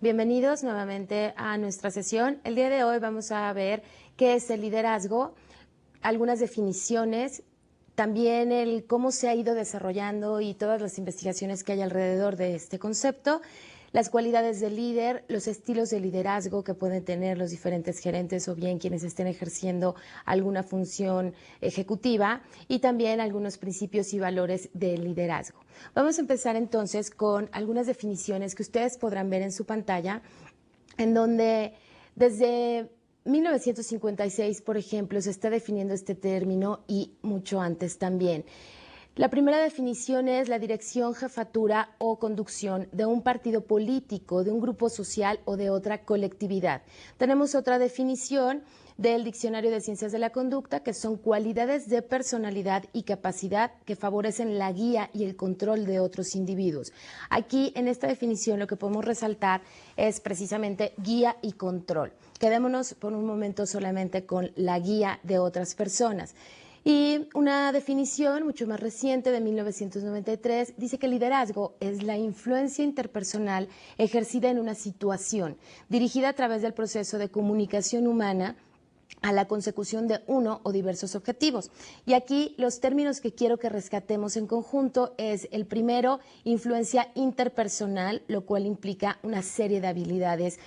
Bienvenidos nuevamente a nuestra sesión. El día de hoy vamos a ver qué es el liderazgo, algunas definiciones, también el cómo se ha ido desarrollando y todas las investigaciones que hay alrededor de este concepto, las cualidades del líder, los estilos de liderazgo que pueden tener los diferentes gerentes o bien quienes estén ejerciendo alguna función ejecutiva y también algunos principios y valores del liderazgo. Vamos a empezar entonces con algunas definiciones que ustedes podrán ver en su pantalla, en donde desde 1956, por ejemplo, se está definiendo este término y mucho antes también. La primera definición es la dirección, jefatura o conducción de un partido político, de un grupo social o de otra colectividad. Tenemos otra definición del Diccionario de Ciencias de la Conducta, que son cualidades de personalidad y capacidad que favorecen la guía y el control de otros individuos. Aquí, en esta definición, lo que podemos resaltar es precisamente guía y control. Quedémonos por un momento solamente con la guía de otras personas. Y una definición mucho más reciente de 1993 dice que el liderazgo es la influencia interpersonal ejercida en una situación, dirigida a través del proceso de comunicación humana a la consecución de uno o diversos objetivos. Y aquí los términos que quiero que rescatemos en conjunto es el primero, influencia interpersonal, lo cual implica una serie de habilidades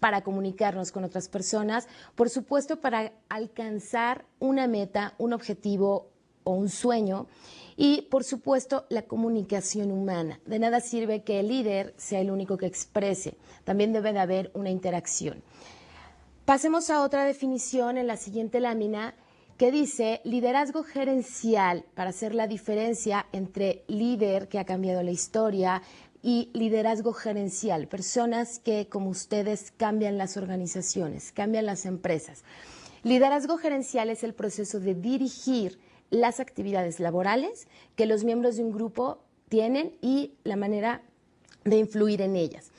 para comunicarnos con otras personas, por supuesto para alcanzar una meta, un objetivo o un sueño, y por supuesto la comunicación humana. De nada sirve que el líder sea el único que exprese, también debe de haber una interacción. Pasemos a otra definición en la siguiente lámina que dice liderazgo gerencial, para hacer la diferencia entre líder, que ha cambiado la historia, y liderazgo gerencial, personas que, como ustedes, cambian las organizaciones, cambian las empresas. Liderazgo gerencial es el proceso de dirigir las actividades laborales que los miembros de un grupo tienen y la manera de influir en ellas.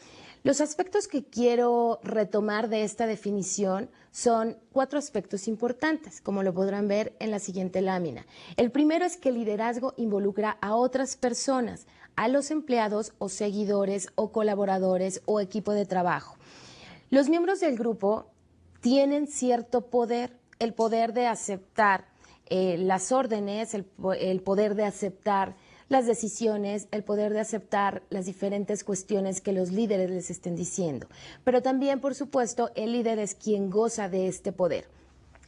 Los aspectos que quiero retomar de esta definición son 4 aspectos importantes, como lo podrán ver en la siguiente lámina. El primero es que el liderazgo involucra a otras personas, a los empleados o seguidores o colaboradores o equipo de trabajo. Los miembros del grupo tienen cierto poder, el poder de aceptar las órdenes, el poder de aceptar las decisiones, el poder de aceptar las diferentes cuestiones que los líderes les estén diciendo. Pero también, por supuesto, el líder es quien goza de este poder.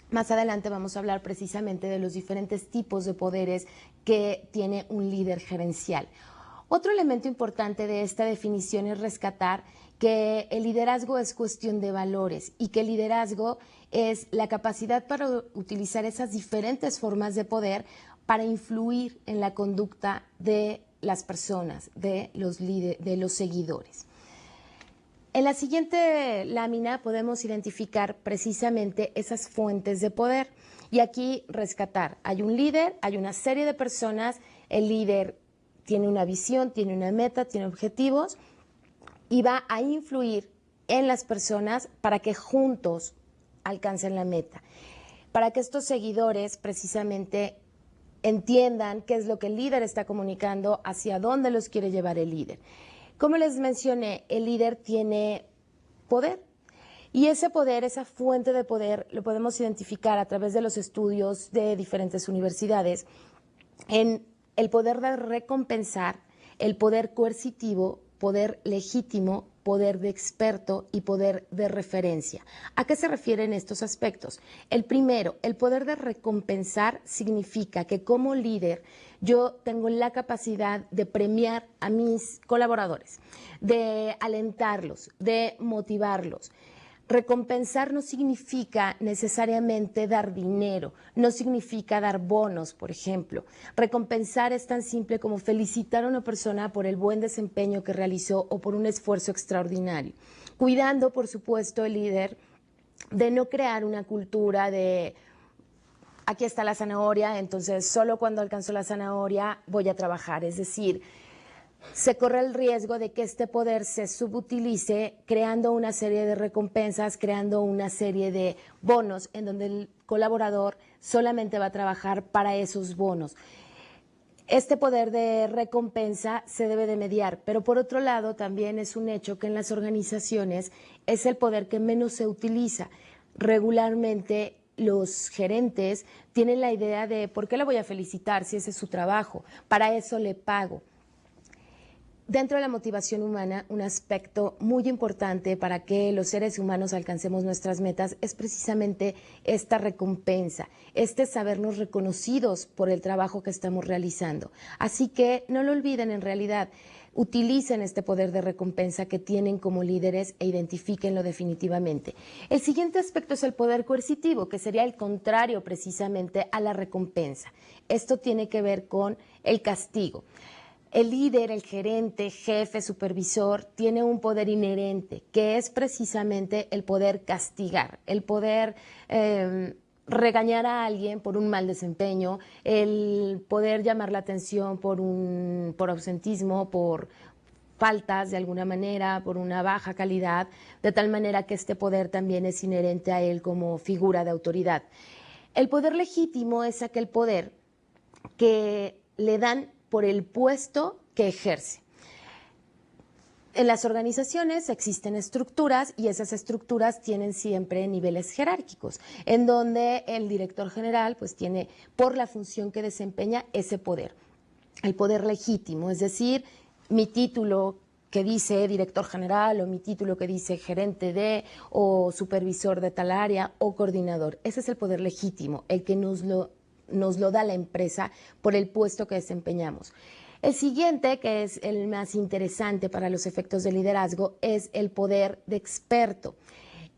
Más adelante vamos a hablar precisamente de los diferentes tipos de poderes que tiene un líder gerencial. Otro elemento importante de esta definición es rescatar que el liderazgo es cuestión de valores y que el liderazgo es la capacidad para utilizar esas diferentes formas de poder para influir en la conducta de las personas, de los seguidores. En la siguiente lámina podemos identificar precisamente esas fuentes de poder y aquí rescatar. Hay un líder, hay una serie de personas, el líder tiene una visión, tiene una meta, tiene objetivos y va a influir en las personas para que juntos alcancen la meta. Para que estos seguidores precisamente entiendan qué es lo que el líder está comunicando, hacia dónde los quiere llevar el líder. Como les mencioné, el líder tiene poder y ese poder, esa fuente de poder, lo podemos identificar a través de los estudios de diferentes universidades en el poder de recompensar, el poder coercitivo, poder legítimo, poder de experto y poder de referencia. ¿A qué se refieren estos aspectos? El primero, el poder de recompensar significa que como líder yo tengo la capacidad de premiar a mis colaboradores, de alentarlos, de motivarlos. Recompensar no significa necesariamente dar dinero, no significa dar bonos, por ejemplo. Recompensar es tan simple como felicitar a una persona por el buen desempeño que realizó o por un esfuerzo extraordinario. Cuidando, por supuesto, el líder de no crear una cultura de aquí está la zanahoria, entonces solo cuando alcanzo la zanahoria voy a trabajar. Es decir, se corre el riesgo de que este poder se subutilice creando una serie de recompensas, creando una serie de bonos en donde el colaborador solamente va a trabajar para esos bonos. Este poder de recompensa se debe de mediar, pero por otro lado también es un hecho que en las organizaciones es el poder que menos se utiliza. Regularmente los gerentes tienen la idea de ¿por qué le voy a felicitar si ese es su trabajo? Para eso le pago. Dentro de la motivación humana, un aspecto muy importante para que los seres humanos alcancemos nuestras metas es precisamente esta recompensa, este sabernos reconocidos por el trabajo que estamos realizando. Así que no lo olviden, en realidad, utilicen este poder de recompensa que tienen como líderes e identifíquenlo definitivamente. El siguiente aspecto es el poder coercitivo, que sería el contrario precisamente a la recompensa. Esto tiene que ver con el castigo. El líder, el gerente, jefe, supervisor, tiene un poder inherente, que es precisamente el poder castigar, el poder regañar a alguien por un mal desempeño, el poder llamar la atención por ausentismo, por faltas de alguna manera, por una baja calidad, de tal manera que este poder también es inherente a él como figura de autoridad. El poder legítimo es aquel poder que le dan por el puesto que ejerce. En las organizaciones existen estructuras y esas estructuras tienen siempre niveles jerárquicos, en donde el director general pues tiene por la función que desempeña ese poder, el poder legítimo, es decir, mi título que dice director general o mi título que dice gerente de o supervisor de tal área o coordinador. Ese es el poder legítimo, el que nos lo da la empresa por el puesto que desempeñamos. El siguiente, que es el más interesante para los efectos de liderazgo, es el poder de experto,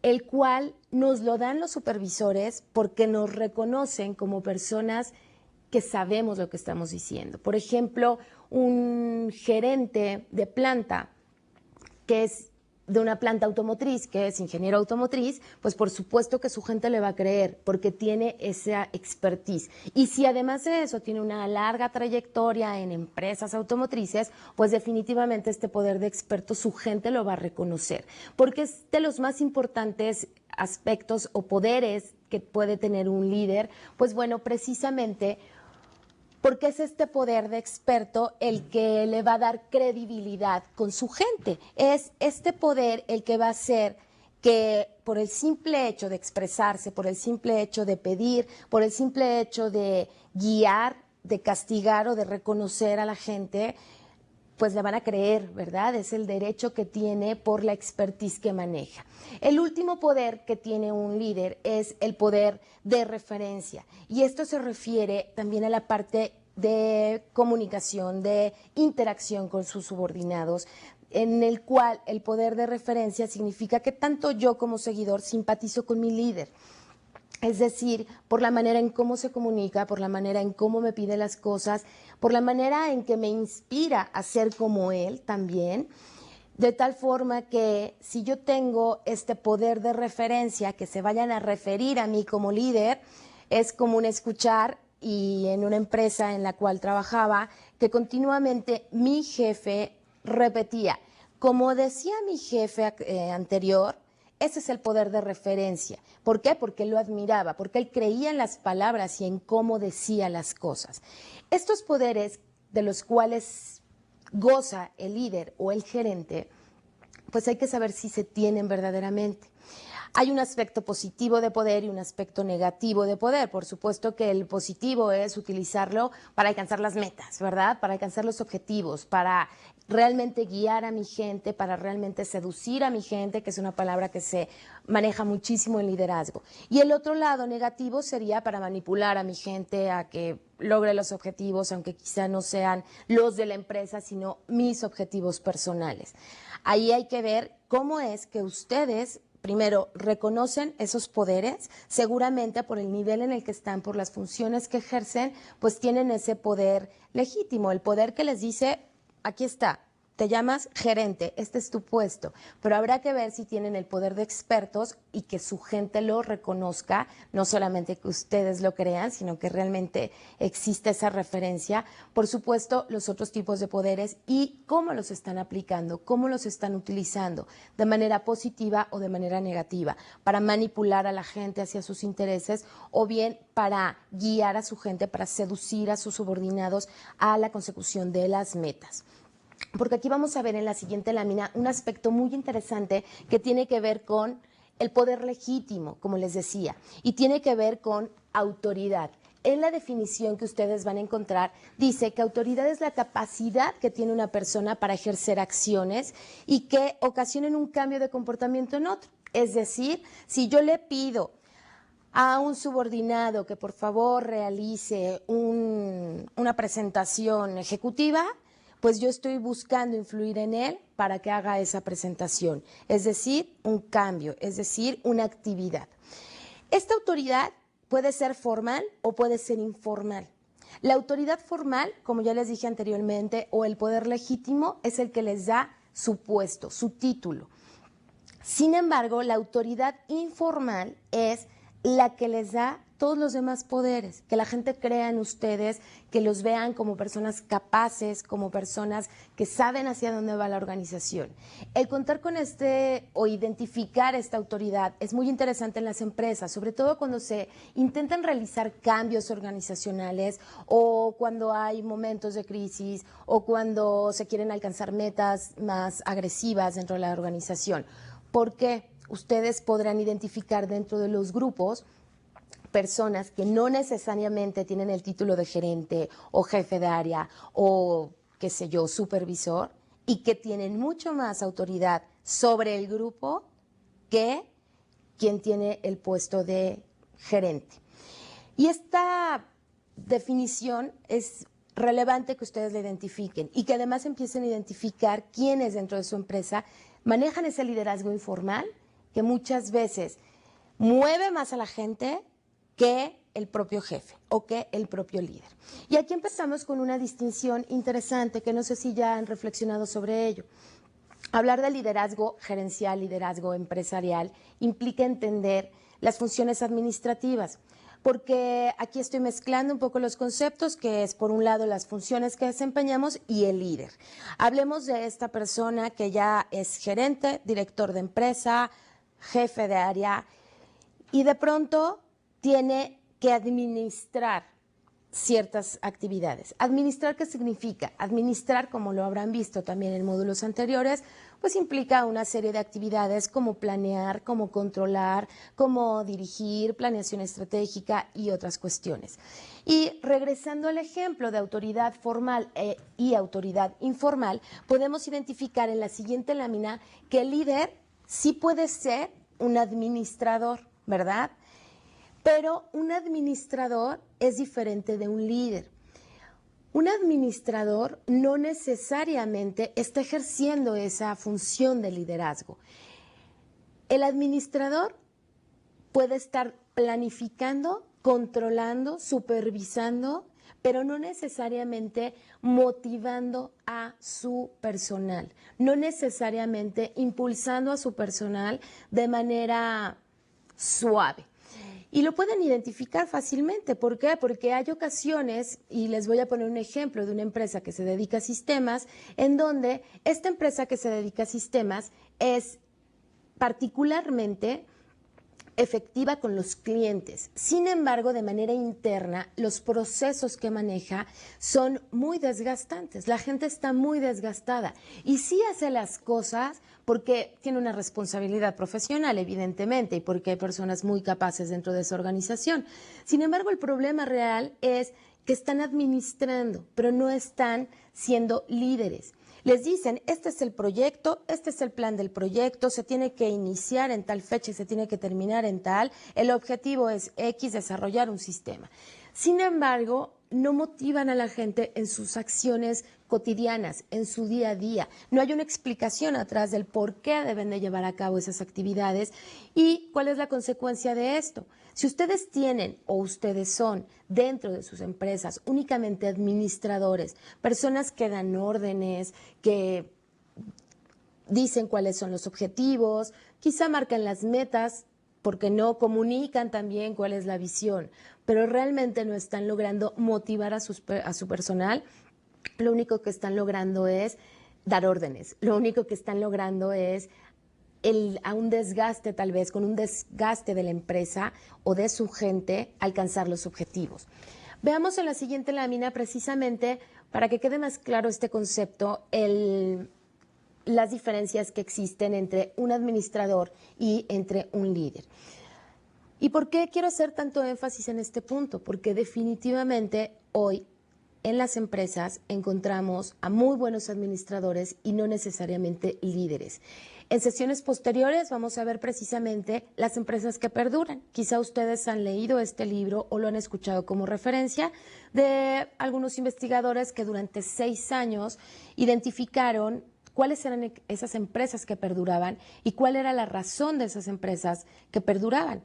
el cual nos lo dan los supervisores porque nos reconocen como personas que sabemos lo que estamos diciendo. Por ejemplo, un gerente de planta que es de una planta automotriz, que es ingeniero automotriz, pues por supuesto que su gente le va a creer porque tiene esa expertise. Y si además de eso tiene una larga trayectoria en empresas automotrices, pues definitivamente este poder de experto su gente lo va a reconocer, porque es de los más importantes aspectos o poderes que puede tener un líder, pues bueno, precisamente porque es este poder de experto el que le va a dar credibilidad con su gente. Es este poder el que va a hacer que por el simple hecho de expresarse, por el simple hecho de pedir, por el simple hecho de guiar, de castigar o de reconocer a la gente, pues le van a creer, ¿verdad? Es el derecho que tiene por la expertise que maneja. El último poder que tiene un líder es el poder de referencia. Y esto se refiere también a la parte de comunicación, de interacción con sus subordinados, en el cual el poder de referencia significa que tanto yo como seguidor simpatizo con mi líder. Es decir, por la manera en cómo se comunica, por la manera en cómo me pide las cosas, por la manera en que me inspira a ser como él también, de tal forma que si yo tengo este poder de referencia, que se vayan a referir a mí como líder, es común escuchar, y en una empresa en la cual trabajaba, que continuamente mi jefe repetía, como decía mi jefe anterior. Ese es el poder de referencia. ¿Por qué? Porque él lo admiraba, porque él creía en las palabras y en cómo decía las cosas. Estos poderes de los cuales goza el líder o el gerente, pues hay que saber si se tienen verdaderamente. Hay un aspecto positivo de poder y un aspecto negativo de poder. Por supuesto que el positivo es utilizarlo para alcanzar las metas, ¿verdad? Para alcanzar los objetivos, para realmente guiar a mi gente, para realmente seducir a mi gente, que es una palabra que se maneja muchísimo en liderazgo. Y el otro lado negativo sería para manipular a mi gente a que logre los objetivos, aunque quizá no sean los de la empresa, sino mis objetivos personales. Ahí hay que ver cómo es que ustedes primero, reconocen esos poderes, seguramente por el nivel en el que están, por las funciones que ejercen, pues tienen ese poder legítimo, el poder que les dice, aquí está, te llamas gerente, este es tu puesto, pero habrá que ver si tienen el poder de expertos y que su gente lo reconozca, no solamente que ustedes lo crean, sino que realmente existe esa referencia. Por supuesto, los otros tipos de poderes y cómo los están aplicando, cómo los están utilizando, de manera positiva o de manera negativa, para manipular a la gente hacia sus intereses o bien para guiar a su gente, para seducir a sus subordinados a la consecución de las metas. Porque aquí vamos a ver en la siguiente lámina un aspecto muy interesante que tiene que ver con el poder legítimo, como les decía, y tiene que ver con autoridad. En la definición que ustedes van a encontrar, dice que autoridad es la capacidad que tiene una persona para ejercer acciones y que ocasionen un cambio de comportamiento en otro. Es decir, si yo le pido a un subordinado que por favor realice una presentación ejecutiva, pues yo estoy buscando influir en él para que haga esa presentación, es decir, un cambio, es decir, una actividad. Esta autoridad puede ser formal o puede ser informal. La autoridad formal, como ya les dije anteriormente, o el poder legítimo es el que les da su puesto, su título. Sin embargo, la autoridad informal es la que les da todos los demás poderes, que la gente crea en ustedes, que los vean como personas capaces, como personas que saben hacia dónde va la organización. El contar con o identificar esta autoridad es muy interesante en las empresas, sobre todo cuando se intentan realizar cambios organizacionales o cuando hay momentos de crisis o cuando se quieren alcanzar metas más agresivas dentro de la organización. Porque ustedes podrán identificar dentro de los grupos personas que no necesariamente tienen el título de gerente o jefe de área o, qué sé yo, supervisor y que tienen mucho más autoridad sobre el grupo que quien tiene el puesto de gerente. Y esta definición es relevante que ustedes la identifiquen y que además empiecen a identificar quiénes dentro de su empresa manejan ese liderazgo informal que muchas veces mueve más a la gente que el propio jefe o que el propio líder. Y aquí empezamos con una distinción interesante que no sé si ya han reflexionado sobre ello. Hablar de liderazgo gerencial, liderazgo empresarial, implica entender las funciones administrativas, porque aquí estoy mezclando un poco los conceptos, que es por un lado las funciones que desempeñamos y el líder. Hablemos de esta persona que ya es gerente, director de empresa, jefe de área y de pronto tiene que administrar ciertas actividades. ¿Administrar qué significa? Administrar, como lo habrán visto también en módulos anteriores, pues implica una serie de actividades como planear, como controlar, como dirigir, planeación estratégica y otras cuestiones. Y regresando al ejemplo de autoridad formal y autoridad informal, podemos identificar en la siguiente lámina que el líder sí puede ser un administrador, ¿verdad? Pero un administrador es diferente de un líder. Un administrador no necesariamente está ejerciendo esa función de liderazgo. El administrador puede estar planificando, controlando, supervisando, pero no necesariamente motivando a su personal, no necesariamente impulsando a su personal de manera suave. Y lo pueden identificar fácilmente. ¿Por qué? Porque hay ocasiones, y les voy a poner un ejemplo de una empresa que se dedica a sistemas, en donde esta empresa que se dedica a sistemas es particularmente efectiva con los clientes. Sin embargo, de manera interna, los procesos que maneja son muy desgastantes. La gente está muy desgastada y sí hace las cosas porque tiene una responsabilidad profesional, evidentemente, y porque hay personas muy capaces dentro de esa organización. Sin embargo, el problema real es que están administrando, pero no están siendo líderes. Les dicen, este es el proyecto, este es el plan del proyecto, se tiene que iniciar en tal fecha y se tiene que terminar en tal. El objetivo es X, desarrollar un sistema. Sin embargo, no motivan a la gente en sus acciones cotidianas, en su día a día. No hay una explicación atrás del por qué deben de llevar a cabo esas actividades y cuál es la consecuencia de esto. Si ustedes tienen o ustedes son dentro de sus empresas únicamente administradores, personas que dan órdenes, que dicen cuáles son los objetivos, quizá marcan las metas, porque no comunican también cuál es la visión, pero realmente no están logrando motivar a su personal. Lo único que están logrando es dar órdenes, lo único que están logrando es a un desgaste, tal vez con un desgaste de la empresa o de su gente, alcanzar los objetivos. Veamos en la siguiente lámina, precisamente para que quede más claro este concepto, las diferencias que existen entre un administrador y entre un líder. ¿Y por qué quiero hacer tanto énfasis en este punto? Porque definitivamente hoy en las empresas encontramos a muy buenos administradores y no necesariamente líderes. En sesiones posteriores vamos a ver precisamente las empresas que perduran. Quizá ustedes han leído este libro o lo han escuchado como referencia de algunos investigadores que durante 6 años identificaron cuáles eran esas empresas que perduraban y cuál era la razón de esas empresas que perduraban.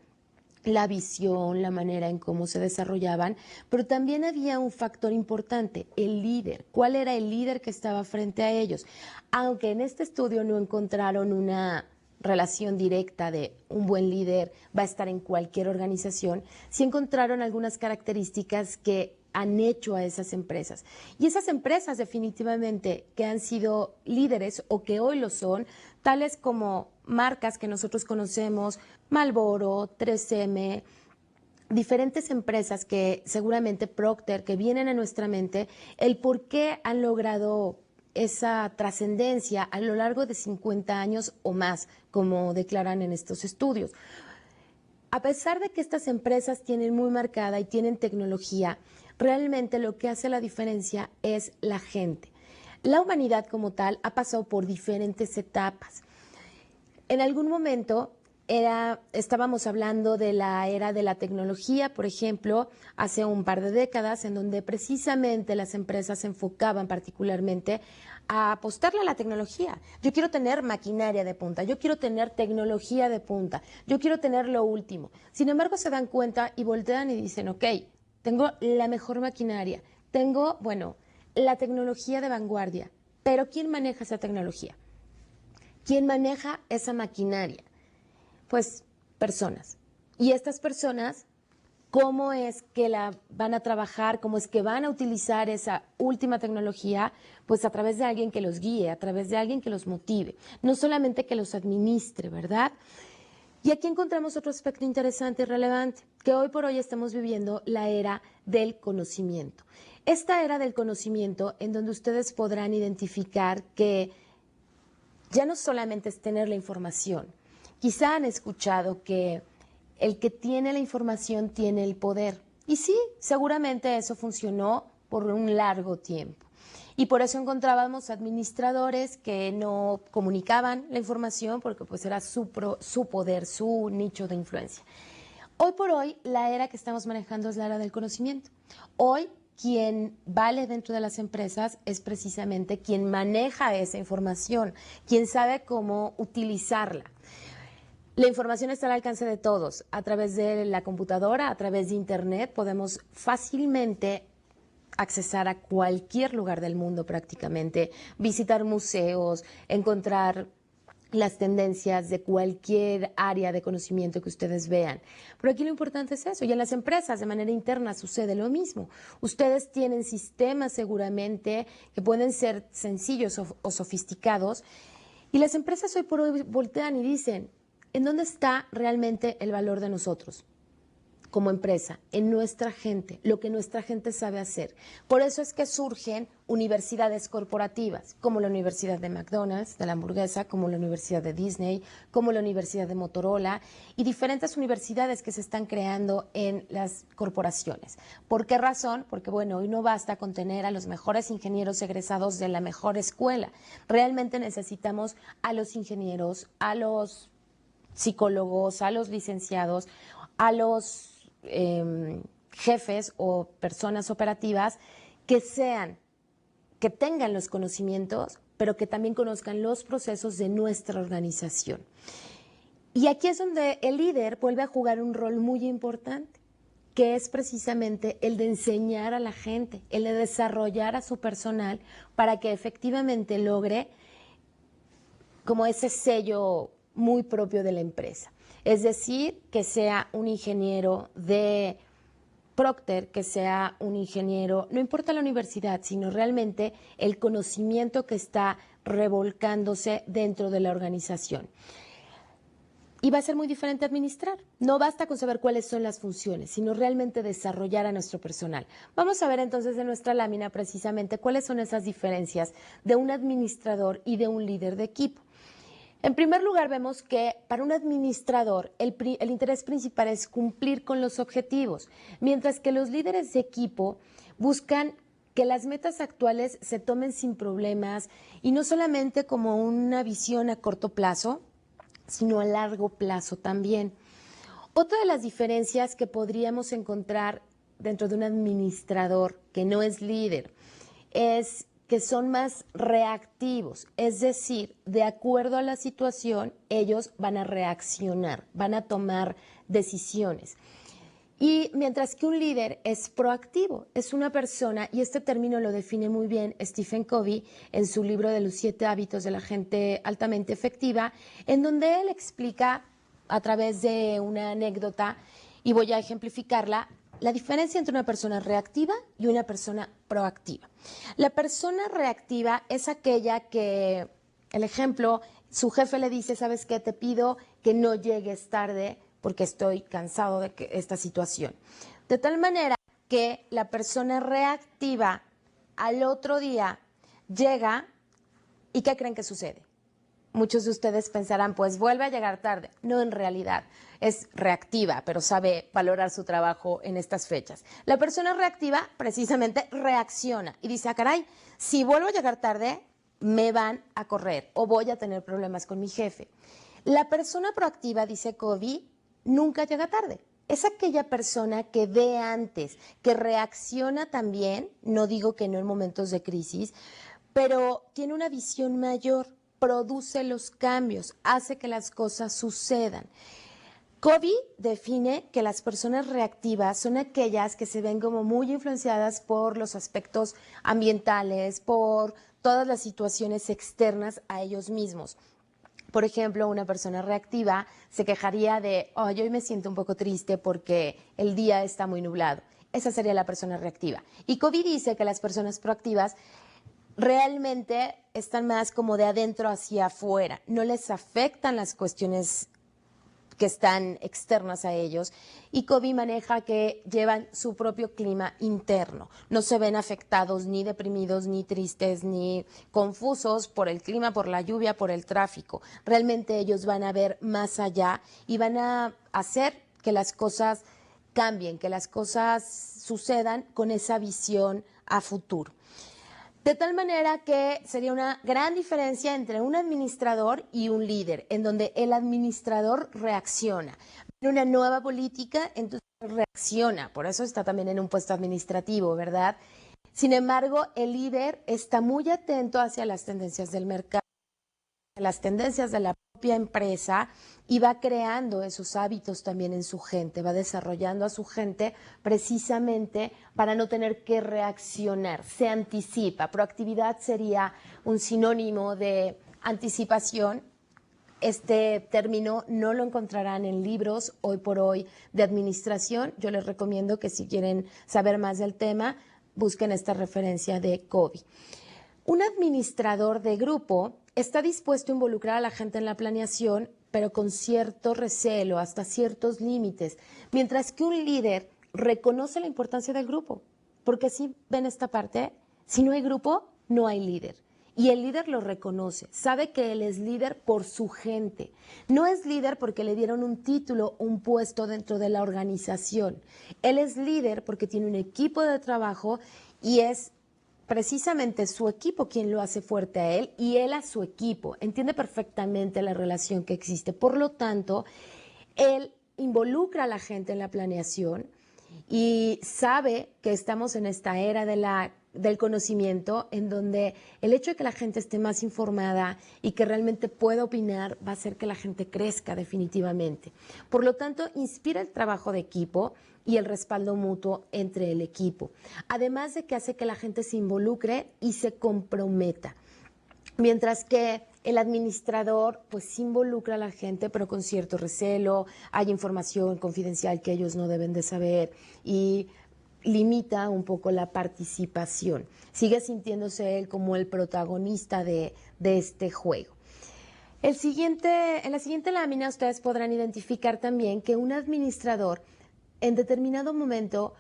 La visión, la manera en cómo se desarrollaban, pero también había un factor importante, el líder. ¿Cuál era el líder que estaba frente a ellos? Aunque en este estudio no encontraron una relación directa de un buen líder va a estar en cualquier organización, sí encontraron algunas características que han hecho a esas empresas. Y esas empresas definitivamente que han sido líderes o que hoy lo son, tales como marcas que nosotros conocemos, Marlboro, 3M, diferentes empresas que seguramente Procter, que vienen a nuestra mente, el por qué han logrado esa trascendencia a lo largo de 50 años o más, como declaran en estos estudios. A pesar de que estas empresas tienen muy marcada y tienen tecnología, realmente lo que hace la diferencia es la gente. La humanidad como tal ha pasado por diferentes etapas. En algún momento estábamos hablando de la era de la tecnología, por ejemplo, hace un par de décadas, en donde precisamente las empresas se enfocaban particularmente a apostarle a la tecnología. Yo quiero tener maquinaria de punta, yo quiero tener tecnología de punta, yo quiero tener lo último. Sin embargo, se dan cuenta y voltean y dicen, ok, tengo la mejor maquinaria, tengo, bueno, la tecnología de vanguardia, pero ¿quién maneja esa tecnología? ¿Quién maneja esa maquinaria? Pues personas. Y estas personas, ¿cómo es que la van a trabajar? ¿Cómo es que van a utilizar esa última tecnología? Pues a través de alguien que los guíe, a través de alguien que los motive, no solamente que los administre, ¿verdad? Y aquí encontramos otro aspecto interesante y relevante, que hoy por hoy estamos viviendo la era del conocimiento. Esta era del conocimiento en donde ustedes podrán identificar que ya no solamente es tener la información. Quizá han escuchado que el que tiene la información tiene el poder. Y sí, seguramente eso funcionó por un largo tiempo. Y por eso encontrábamos administradores que no comunicaban la información porque pues era su poder, su nicho de influencia. Hoy por hoy, la era que estamos manejando es la era del conocimiento. Hoy, quien vale dentro de las empresas es precisamente quien maneja esa información, quien sabe cómo utilizarla. La información está al alcance de todos. A través de la computadora, a través de Internet, podemos fácilmente accesar a cualquier lugar del mundo prácticamente, visitar museos, encontrar las tendencias de cualquier área de conocimiento que ustedes vean. Pero aquí lo importante es eso. Y en las empresas de manera interna sucede lo mismo. Ustedes tienen sistemas seguramente que pueden ser sencillos o sofisticados. Y las empresas hoy por hoy voltean y dicen, ¿en dónde está realmente el valor de nosotros? Como empresa, en nuestra gente, lo que nuestra gente sabe hacer. Por eso es que surgen universidades corporativas, como la Universidad de McDonald's, de la hamburguesa, como la Universidad de Disney, como la Universidad de Motorola y diferentes universidades que se están creando en las corporaciones. ¿Por qué razón? Porque, bueno, hoy no basta con tener a los mejores ingenieros egresados de la mejor escuela. Realmente necesitamos a los ingenieros, a los psicólogos, a los licenciados, a los jefes o personas operativas que tengan los conocimientos, pero que también conozcan los procesos de nuestra organización. Y aquí es donde el líder vuelve a jugar un rol muy importante, que es precisamente el de enseñar a la gente, el de desarrollar a su personal para que efectivamente logre como ese sello muy propio de la empresa. Es decir, que sea un ingeniero de Procter, que sea un ingeniero, no importa la universidad, sino realmente el conocimiento que está revolcándose dentro de la organización. Y va a ser muy diferente administrar. No basta con saber cuáles son las funciones, sino realmente desarrollar a nuestro personal. Vamos a ver entonces en nuestra lámina precisamente cuáles son esas diferencias de un administrador y de un líder de equipo. En primer lugar, vemos que para un administrador el interés principal es cumplir con los objetivos, mientras que los líderes de equipo buscan que las metas actuales se tomen sin problemas y no solamente como una visión a corto plazo, sino a largo plazo también. Otra de las diferencias que podríamos encontrar dentro de un administrador que no es líder es que son más reactivos, es decir, de acuerdo a la situación, ellos van a reaccionar, van a tomar decisiones. Y mientras que un líder es proactivo, es una persona, y este término lo define muy bien Stephen Covey en su libro de los 7 hábitos de la gente altamente efectiva, en donde él explica a través de una anécdota, y voy a ejemplificarla, la diferencia entre una persona reactiva y una persona proactiva. La persona reactiva es aquella que, el ejemplo, su jefe le dice, ¿sabes qué? Te pido que no llegues tarde porque estoy cansado de esta situación. De tal manera que la persona reactiva al otro día llega y ¿qué creen que sucede? Muchos de ustedes pensarán, pues vuelve a llegar tarde. No, en realidad es reactiva, pero sabe valorar su trabajo en estas fechas. La persona reactiva precisamente reacciona y dice, caray, si vuelvo a llegar tarde, me van a correr o voy a tener problemas con mi jefe. La persona proactiva, dice Covey, nunca llega tarde. Es aquella persona que ve antes, que reacciona también, no digo que no en momentos de crisis, pero tiene una visión mayor, produce los cambios, hace que las cosas sucedan. Covey define que las personas reactivas son aquellas que se ven como muy influenciadas por los aspectos ambientales, por todas las situaciones externas a ellos mismos. Por ejemplo, una persona reactiva se quejaría de, oh, yo hoy me siento un poco triste porque el día está muy nublado. Esa sería la persona reactiva. Y Covey dice que las personas proactivas realmente están más como de adentro hacia afuera, no les afectan las cuestiones que están externas a ellos y Covey maneja que llevan su propio clima interno, no se ven afectados ni deprimidos, ni tristes, ni confusos por el clima, por la lluvia, por el tráfico, realmente ellos van a ver más allá y van a hacer que las cosas cambien, que las cosas sucedan con esa visión a futuro. De tal manera que sería una gran diferencia entre un administrador y un líder, en donde el administrador reacciona. Viene una nueva política, entonces reacciona, por eso está también en un puesto administrativo, ¿verdad? Sin embargo, el líder está muy atento hacia las tendencias del mercado, las tendencias de la propia empresa y va creando esos hábitos también en su gente, va desarrollando a su gente precisamente para no tener que reaccionar, se anticipa. Proactividad sería un sinónimo de anticipación. Este término no lo encontrarán en libros hoy por hoy de administración. Yo les recomiendo que si quieren saber más del tema, busquen esta referencia de Covey. Un administrador de grupo está dispuesto a involucrar a la gente en la planeación, pero con cierto recelo, hasta ciertos límites, mientras que un líder reconoce la importancia del grupo, porque si ven esta parte, si no hay grupo, no hay líder. Y el líder lo reconoce, sabe que él es líder por su gente. No es líder porque le dieron un título, un puesto dentro de la organización. Él es líder porque tiene un equipo de trabajo y es precisamente su equipo quien lo hace fuerte a él y él a su equipo. Entiende perfectamente la relación que existe. Por lo tanto, él involucra a la gente en la planeación y sabe que estamos en esta era del conocimiento en donde el hecho de que la gente esté más informada y que realmente pueda opinar va a hacer que la gente crezca definitivamente. Por lo tanto, inspira el trabajo de equipo y el respaldo mutuo entre el equipo, además de que hace que la gente se involucre y se comprometa. Mientras que El administrador pues sí involucra a la gente, pero con cierto recelo, hay información confidencial que ellos no deben de saber y limita un poco la participación. Sigue sintiéndose él como el protagonista de este juego. En la siguiente lámina ustedes podrán identificar también que un administrador en determinado momento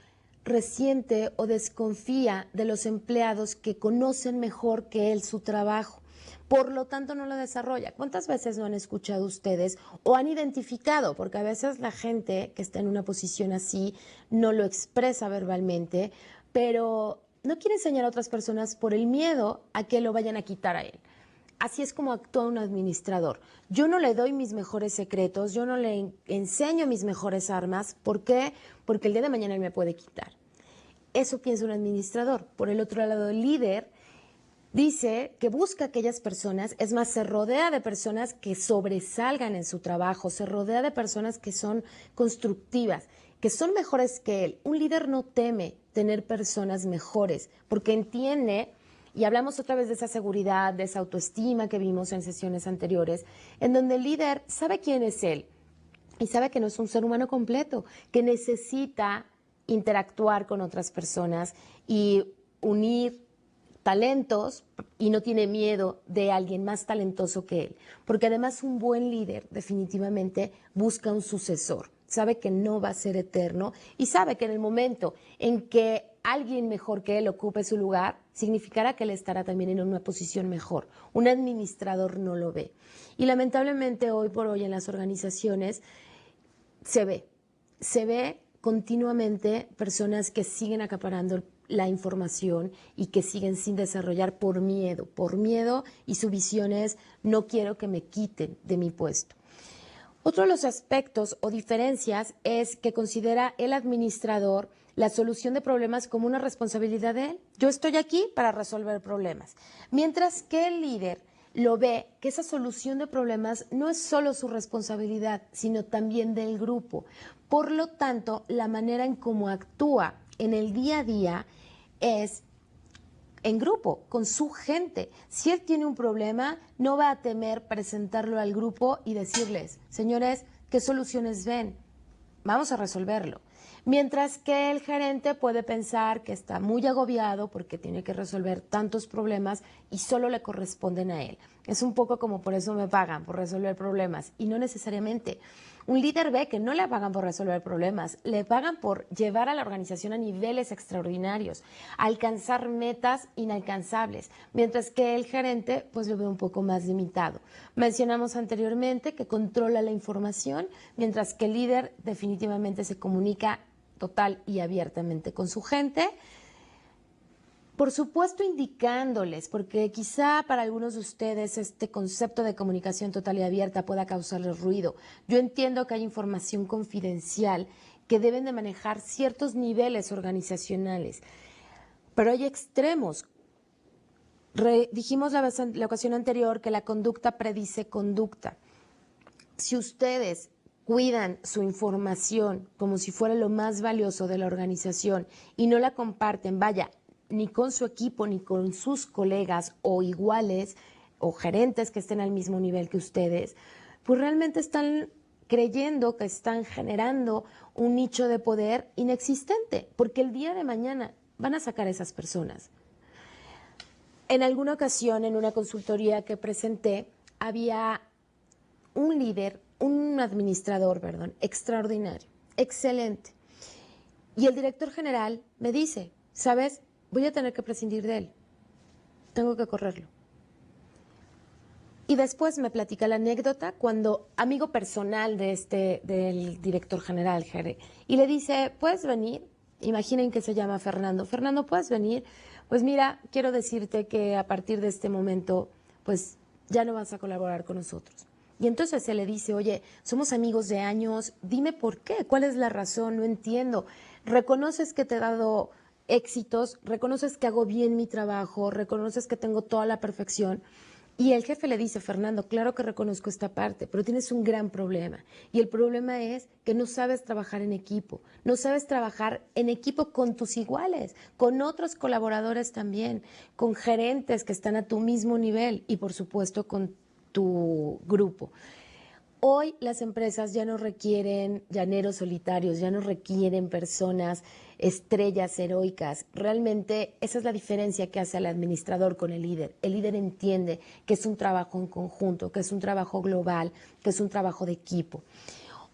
resiente o desconfía de los empleados que conocen mejor que él su trabajo. Por lo tanto, no lo desarrolla. ¿Cuántas veces no han escuchado ustedes o han identificado? Porque a veces la gente que está en una posición así no lo expresa verbalmente, pero no quiere enseñar a otras personas por el miedo a que lo vayan a quitar a él. Así es como actúa un administrador. Yo no le doy mis mejores secretos, yo no le enseño mis mejores armas. ¿Por qué? Porque el día de mañana él me puede quitar. Eso piensa un administrador. Por el otro lado, el líder dice que busca a aquellas personas, es más, se rodea de personas que sobresalgan en su trabajo, se rodea de personas que son constructivas, que son mejores que él. Un líder no teme tener personas mejores, porque entiende, y hablamos otra vez de esa seguridad, de esa autoestima que vimos en sesiones anteriores, en donde el líder sabe quién es él y sabe que no es un ser humano completo, que necesita interactuar con otras personas y unir talentos y no tiene miedo de alguien más talentoso que él. Porque además un buen líder definitivamente busca un sucesor. Sabe que no va a ser eterno y sabe que en el momento en que alguien mejor que él ocupe su lugar, significará que él estará también en una posición mejor. Un administrador no lo ve. Y lamentablemente hoy por hoy en las organizaciones se ve continuamente personas que siguen acaparando la información y que siguen sin desarrollar por miedo y su visión es no quiero que me quiten de mi puesto. Otro de los aspectos o diferencias es que considera el administrador la solución de problemas como una responsabilidad de él. Yo estoy aquí para resolver problemas. Mientras que el líder lo ve que esa solución de problemas no es solo su responsabilidad, sino también del grupo. Por lo tanto, la manera en cómo actúa en el día a día es en grupo, con su gente. Si él tiene un problema, no va a temer presentarlo al grupo y decirles, señores, ¿qué soluciones ven? Vamos a resolverlo. Mientras que el gerente puede pensar que está muy agobiado porque tiene que resolver tantos problemas y solo le corresponden a él. Es un poco como por eso me pagan, por resolver problemas. Y no necesariamente. Un líder ve que no le pagan por resolver problemas, le pagan por llevar a la organización a niveles extraordinarios, alcanzar metas inalcanzables, mientras que el gerente pues lo ve un poco más limitado. Mencionamos anteriormente que controla la información, mientras que el líder definitivamente se comunica total y abiertamente con su gente. Por supuesto, indicándoles, porque quizá para algunos de ustedes este concepto de comunicación total y abierta pueda causarles ruido. Yo entiendo que hay información confidencial que deben de manejar ciertos niveles organizacionales, pero hay extremos. Dijimos la ocasión anterior que la conducta predice conducta. Si ustedes cuidan su información como si fuera lo más valioso de la organización y no la comparten, vaya, ni con su equipo, ni con sus colegas o iguales o gerentes que estén al mismo nivel que ustedes, pues realmente están creyendo que están generando un nicho de poder inexistente, porque el día de mañana van a sacar a esas personas. En alguna ocasión, en una consultoría que presenté, había un líder, un administrador, extraordinario, excelente. Y el director general me dice, ¿sabes? Voy a tener que prescindir de él. Tengo que correrlo. Y después me platica la anécdota cuando, amigo personal del director general, y le dice, ¿puedes venir? Imaginen que se llama Fernando. Fernando, ¿puedes venir? Pues mira, quiero decirte que a partir de este momento, pues ya no vas a colaborar con nosotros. Y entonces se le dice, oye, somos amigos de años, dime por qué, cuál es la razón, no entiendo. Reconoces que te he dado éxitos, reconoces que hago bien mi trabajo, reconoces que tengo toda la perfección. Y el jefe le dice, Fernando, claro que reconozco esta parte, pero tienes un gran problema. Y el problema es que no sabes trabajar en equipo, no sabes trabajar en equipo con tus iguales, con otros colaboradores también, con gerentes que están a tu mismo nivel y por supuesto con tu grupo. Hoy las empresas ya no requieren llaneros solitarios, ya no requieren personas estrellas heroicas. Realmente esa es la diferencia que hace al administrador con el líder. El líder entiende que es un trabajo en conjunto, que es un trabajo global, que es un trabajo de equipo.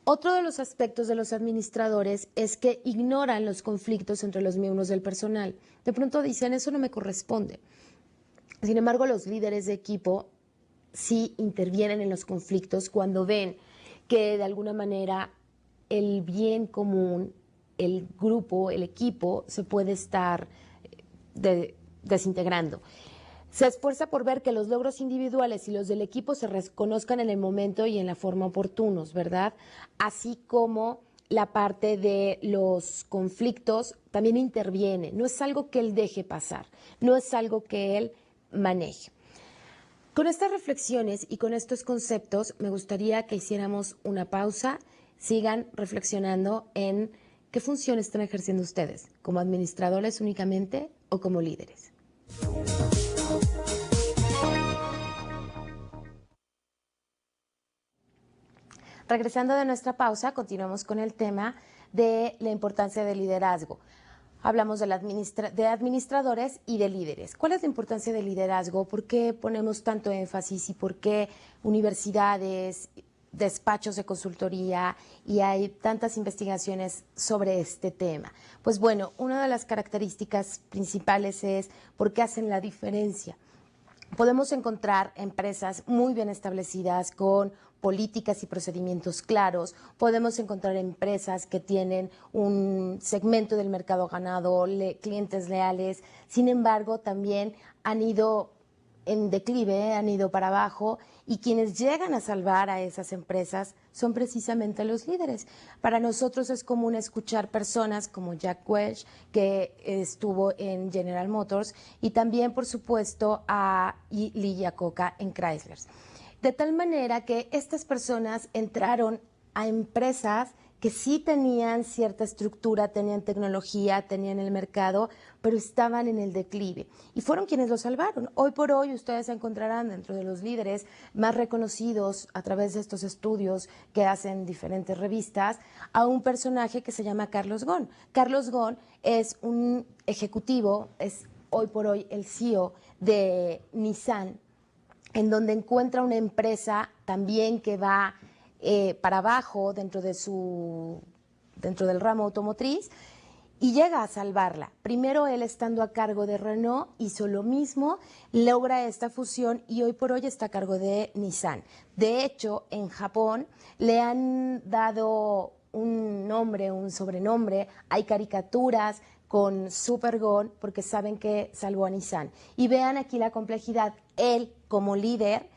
Otro de los aspectos de los administradores es que ignoran los conflictos entre los miembros del personal. De pronto dicen, eso no me corresponde. Sin embargo, los líderes de equipo sí intervienen en los conflictos cuando ven que de alguna manera el bien común, el grupo, el equipo se puede estar desintegrando. Se esfuerza por ver que los logros individuales y los del equipo se reconozcan en el momento y en la forma oportunos, ¿verdad? Así como la parte de los conflictos también interviene. No es algo que él deje pasar, no es algo que él maneje. Con estas reflexiones y con estos conceptos me gustaría que hiciéramos una pausa, sigan reflexionando en qué función están ejerciendo ustedes, como administradores únicamente o como líderes. Regresando de nuestra pausa, continuamos con el tema de la importancia del liderazgo. Hablamos de administradores y de líderes. ¿Cuál es la importancia del liderazgo? ¿Por qué ponemos tanto énfasis y por qué universidades, despachos de consultoría y hay tantas investigaciones sobre este tema? Pues bueno, una de las características principales es por qué hacen la diferencia. Podemos encontrar empresas muy bien establecidas con políticas y procedimientos claros. Podemos encontrar empresas que tienen un segmento del mercado ganado, clientes leales. Sin embargo, también han ido en declive, han ido para abajo y quienes llegan a salvar a esas empresas son precisamente los líderes. Para nosotros es común escuchar personas como Jack Welch, que estuvo en General Motors, y también, por supuesto, a Lee Iacocca en Chrysler. De tal manera que estas personas entraron a empresas que sí tenían cierta estructura, tenían tecnología, tenían el mercado, pero estaban en el declive. Y fueron quienes lo salvaron. Hoy por hoy ustedes encontrarán dentro de los líderes más reconocidos a través de estos estudios que hacen diferentes revistas a un personaje que se llama Carlos Ghosn. Carlos Ghosn es un ejecutivo, es hoy por hoy el CEO de Nissan, en donde encuentra una empresa también que va para abajo dentro del ramo automotriz y llega a salvarla. Primero él, estando a cargo de Renault, hizo lo mismo, logra esta fusión y hoy por hoy está a cargo de Nissan. De hecho, en Japón le han dado un nombre, un sobrenombre, hay caricaturas con Super Ghosn porque saben que salvó a Nissan. Y vean aquí la complejidad, él como líder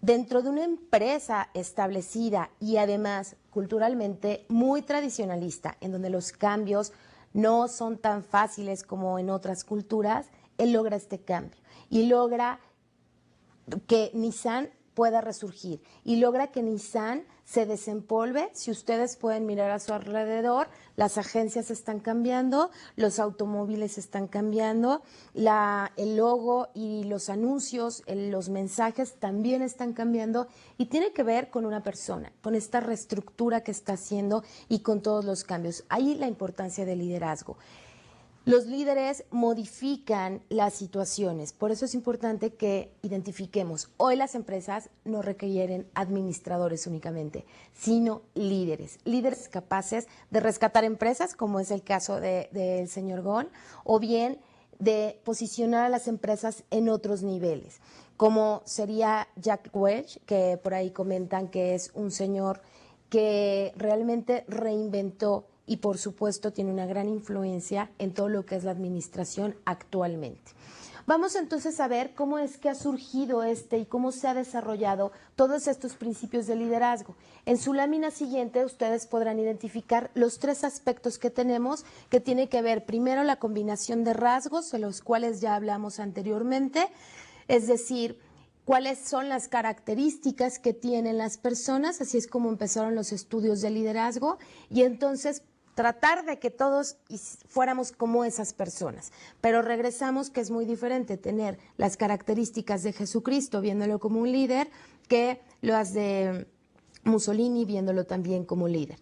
dentro de una empresa establecida y además culturalmente muy tradicionalista, en donde los cambios no son tan fáciles como en otras culturas, él logra este cambio y logra que Nissan pueda resurgir y logra que Nissan se desempolve. Si ustedes pueden mirar a su alrededor, las agencias están cambiando, los automóviles están cambiando, el logo y los anuncios, los mensajes también están cambiando y tiene que ver con una persona, con esta reestructura que está haciendo y con todos los cambios. Ahí la importancia del liderazgo. Los líderes modifican las situaciones, por eso es importante que identifiquemos. Hoy las empresas no requieren administradores únicamente, sino líderes. Líderes capaces de rescatar empresas, como es el caso del señor Ghosn, o bien de posicionar a las empresas en otros niveles, como sería Jack Welch, que por ahí comentan que es un señor que realmente reinventó y por supuesto tiene una gran influencia en todo lo que es la administración actualmente. Vamos entonces a ver cómo es que ha surgido y cómo se ha desarrollado todos estos principios de liderazgo. En su lámina siguiente ustedes podrán identificar los 3 aspectos que tenemos, que tiene que ver primero la combinación de rasgos, de los cuales ya hablamos anteriormente, es decir, cuáles son las características que tienen las personas, así es como empezaron los estudios de liderazgo, y entonces tratar de que todos fuéramos como esas personas. Pero regresamos que es muy diferente tener las características de Jesucristo viéndolo como un líder que las de Mussolini viéndolo también como líder.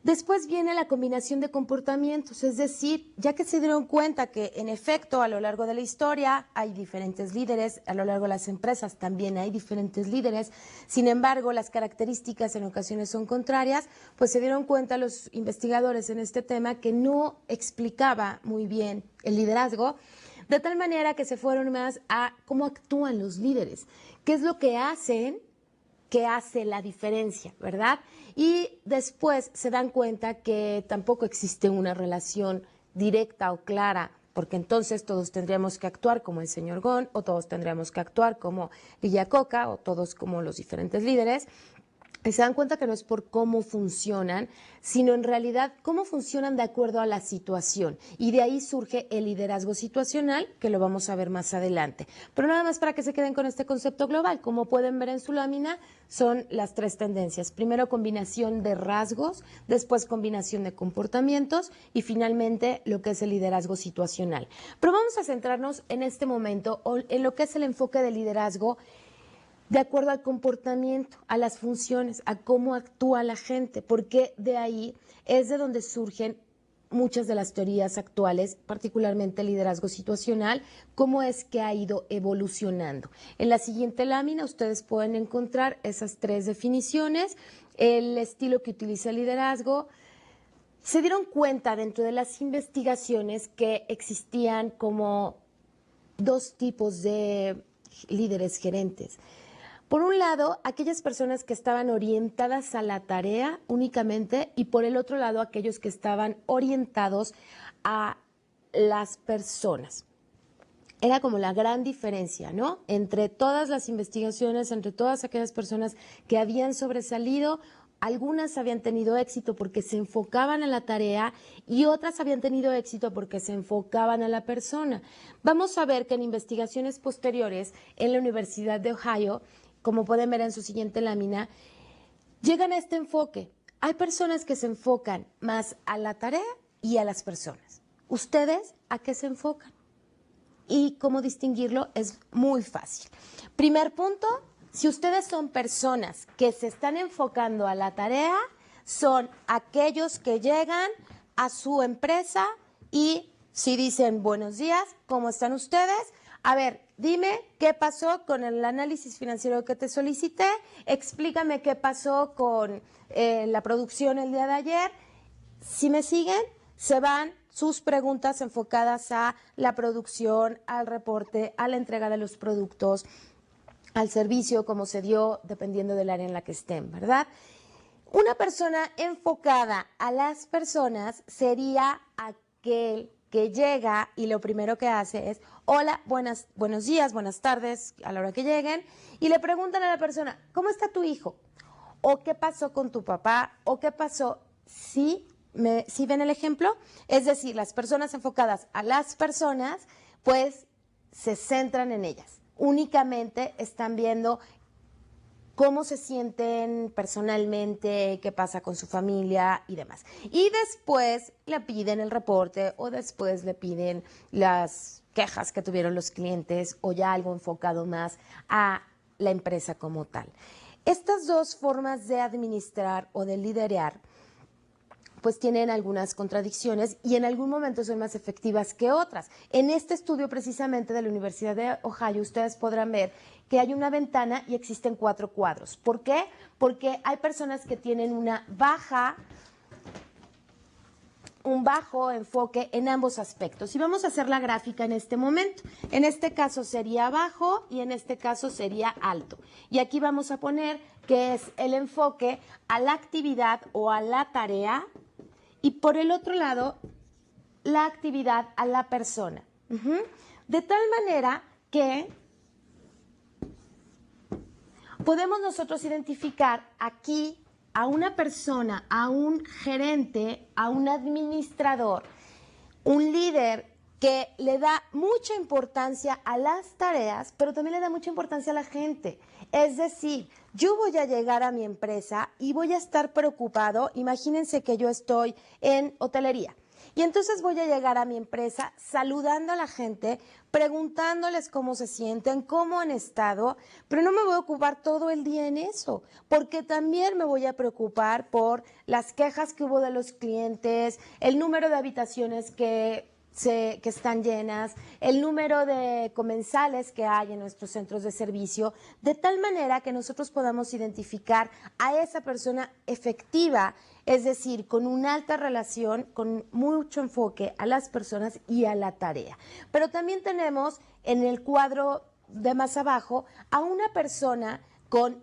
Después viene la combinación de comportamientos, es decir, ya que se dieron cuenta que en efecto a lo largo de la historia hay diferentes líderes, a lo largo de las empresas también hay diferentes líderes, sin embargo las características en ocasiones son contrarias, pues se dieron cuenta los investigadores en este tema que no explicaba muy bien el liderazgo, de tal manera que se fueron más a cómo actúan los líderes, qué es lo que hacen, que hace la diferencia, ¿verdad? Y después se dan cuenta que tampoco existe una relación directa o clara, porque entonces todos tendríamos que actuar como el señor Gon, o todos tendríamos que actuar como Iyacoca, o todos como los diferentes líderes. Y se dan cuenta que no es por cómo funcionan, sino en realidad cómo funcionan de acuerdo a la situación. Y de ahí surge el liderazgo situacional, que lo vamos a ver más adelante. Pero nada más para que se queden con este concepto global. Como pueden ver en su lámina, son las tres tendencias. Primero, combinación de rasgos, después combinación de comportamientos y finalmente lo que es el liderazgo situacional. Pero vamos a centrarnos en este momento en lo que es el enfoque del liderazgo de acuerdo al comportamiento, a las funciones, a cómo actúa la gente, porque de ahí es de donde surgen muchas de las teorías actuales, particularmente el liderazgo situacional, cómo es que ha ido evolucionando. En la siguiente lámina ustedes pueden encontrar esas tres definiciones, el estilo que utiliza el liderazgo. Se dieron cuenta dentro de las investigaciones que existían como dos tipos de líderes gerentes. Por un lado, aquellas personas que estaban orientadas a la tarea únicamente y por el otro lado, aquellos que estaban orientados a las personas. Era como la gran diferencia, ¿no? Entre todas las investigaciones, entre todas aquellas personas que habían sobresalido, algunas habían tenido éxito porque se enfocaban a la tarea y otras habían tenido éxito porque se enfocaban a la persona. Vamos a ver que en investigaciones posteriores en la Universidad de Ohio, como pueden ver en su siguiente lámina, llegan a este enfoque. Hay personas que se enfocan más a la tarea y a las personas. ¿Ustedes a qué se enfocan? Y cómo distinguirlo es muy fácil. Primer punto, si ustedes son personas que se están enfocando a la tarea, son aquellos que llegan a su empresa y si dicen buenos días, ¿cómo están ustedes? A ver, dime qué pasó con el análisis financiero que te solicité, explícame qué pasó con la producción el día de ayer. Si me siguen, se van sus preguntas enfocadas a la producción, al reporte, a la entrega de los productos, al servicio, como se dio, dependiendo del área en la que estén, ¿verdad? Una persona enfocada a las personas sería aquel que llega y lo primero que hace es, hola, buenos días, buenas tardes, a la hora que lleguen, y le preguntan a la persona, ¿cómo está tu hijo? ¿O qué pasó con tu papá? ¿O qué pasó? ¿Sí ven el ejemplo? Es decir, las personas enfocadas a las personas, pues se centran en ellas. Únicamente están viendo cómo se sienten personalmente, qué pasa con su familia y demás. Y después le piden el reporte o después le piden las quejas que tuvieron los clientes o ya algo enfocado más a la empresa como tal. Estas dos formas de administrar o de liderar pues tienen algunas contradicciones y en algún momento son más efectivas que otras. En este estudio precisamente de la Universidad de Ohio ustedes podrán ver que hay una ventana y existen 4 cuadros. ¿Por qué? Porque hay personas que tienen un bajo enfoque en ambos aspectos. Y vamos a hacer la gráfica en este momento. En este caso sería bajo y en este caso sería alto. Y aquí vamos a poner que es el enfoque a la actividad o a la tarea y por el otro lado la actividad a la persona. De tal manera que podemos nosotros identificar aquí a una persona, a un gerente, a un administrador, un líder que le da mucha importancia a las tareas, pero también le da mucha importancia a la gente. Es decir, yo voy a llegar a mi empresa y voy a estar preocupado. Imagínense que yo estoy en hotelería. Y entonces voy a llegar a mi empresa saludando a la gente, preguntándoles cómo se sienten, cómo han estado, pero no me voy a ocupar todo el día en eso, porque también me voy a preocupar por las quejas que hubo de los clientes, el número de habitaciones que están llenas, el número de comensales que hay en nuestros centros de servicio, de tal manera que nosotros podamos identificar a esa persona efectiva, es decir, con una alta relación, con mucho enfoque a las personas y a la tarea. Pero también tenemos en el cuadro de más abajo a una persona con